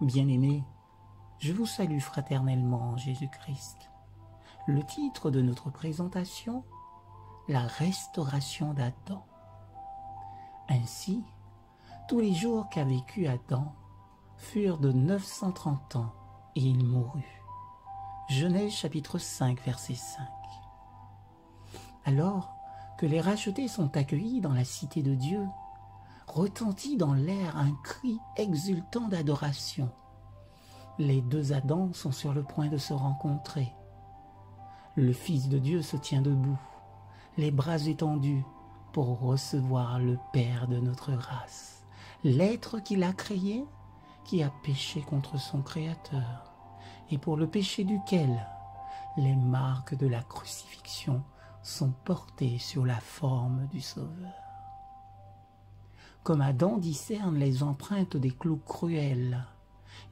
Bien-aimés, je vous salue fraternellement en Jésus-Christ. Le titre de notre présentation, la restauration d'Adam. Ainsi, tous les jours qu'a vécu Adam furent de 930 ans et il mourut. Genèse chapitre 5, verset 5. Alors que les rachetés sont accueillis dans la cité de Dieu, retentit dans l'air un cri exultant d'adoration. Les deux Adams sont sur le point de se rencontrer. Le Fils de Dieu se tient debout, les bras étendus, pour recevoir le Père de notre race, l'être qu'il a créé, qui a péché contre son Créateur, et pour le péché duquel les marques de la crucifixion sont portées sur la forme du Sauveur. Comme Adam discerne les empreintes des clous cruels,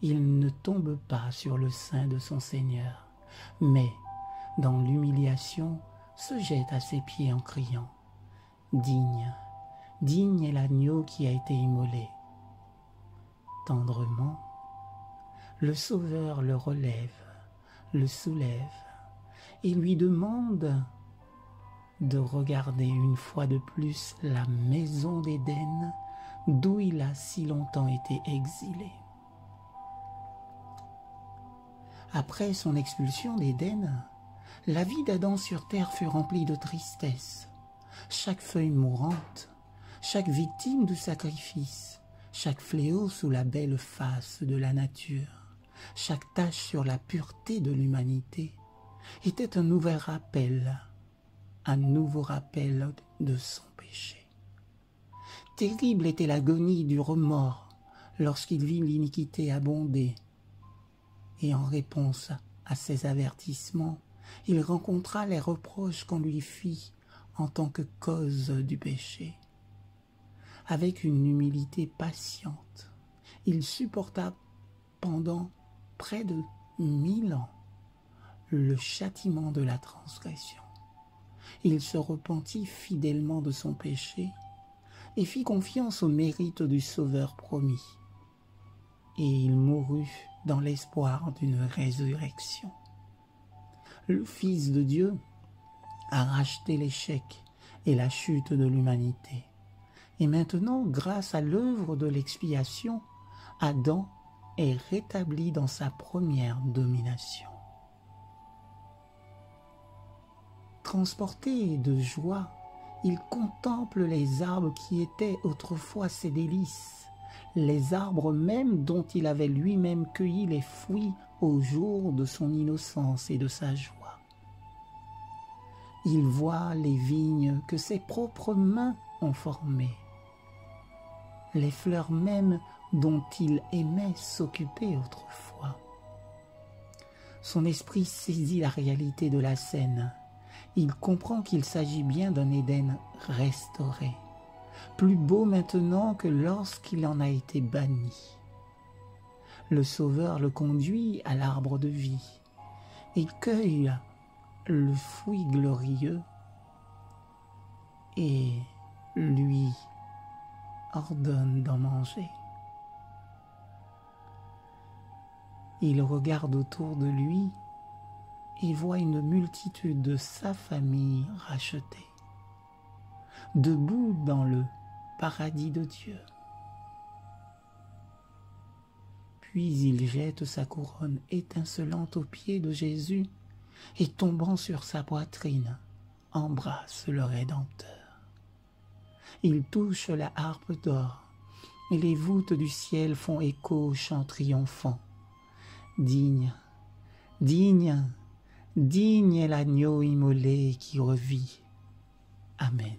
il ne tombe pas sur le sein de son Seigneur, mais, dans l'humiliation, se jette à ses pieds en criant « Digne, digne est l'agneau qui a été immolé ». Tendrement, le Sauveur le relève, le soulève et lui demande de regarder une fois de plus la maison d'Éden d'où il a si longtemps été exilé. Après son expulsion d'Éden, la vie d'Adam sur terre fut remplie de tristesse. Chaque feuille mourante, chaque victime du sacrifice, chaque fléau sous la belle face de la nature, chaque tache sur la pureté de l'humanité était un nouveau rappel de son péché. Terrible était l'agonie du remords lorsqu'il vit l'iniquité abonder. Et en réponse à ces avertissements, il rencontra les reproches qu'on lui fit en tant que cause du péché. Avec une humilité patiente, il supporta pendant près de 1000 ans le châtiment de la transgression. Il se repentit fidèlement de son péché et fit confiance au mérite du Sauveur promis. Et il mourut dans l'espoir d'une résurrection. Le Fils de Dieu a racheté l'échec et la chute de l'humanité. Et maintenant, grâce à l'œuvre de l'expiation, Adam est rétabli dans sa première domination. Transporté de joie, il contemple les arbres qui étaient autrefois ses délices, les arbres même dont il avait lui-même cueilli les fruits au jour de son innocence et de sa joie. Il voit les vignes que ses propres mains ont formées, les fleurs même dont il aimait s'occuper autrefois. Son esprit saisit la réalité de la scène. Il comprend qu'il s'agit bien d'un Éden restauré, plus beau maintenant que lorsqu'il en a été banni. Le Sauveur le conduit à l'arbre de vie et cueille le fruit glorieux et lui ordonne d'en manger. Il regarde autour de lui et voit une multitude de sa famille rachetée, debout dans le paradis de Dieu. Puis il jette sa couronne étincelante aux pieds de Jésus et tombant sur sa poitrine, embrasse le Rédempteur. Il touche la harpe d'or et les voûtes du ciel font écho au chant triomphant. Digne, digne, digne est l'agneau immolé qui revit. Amen.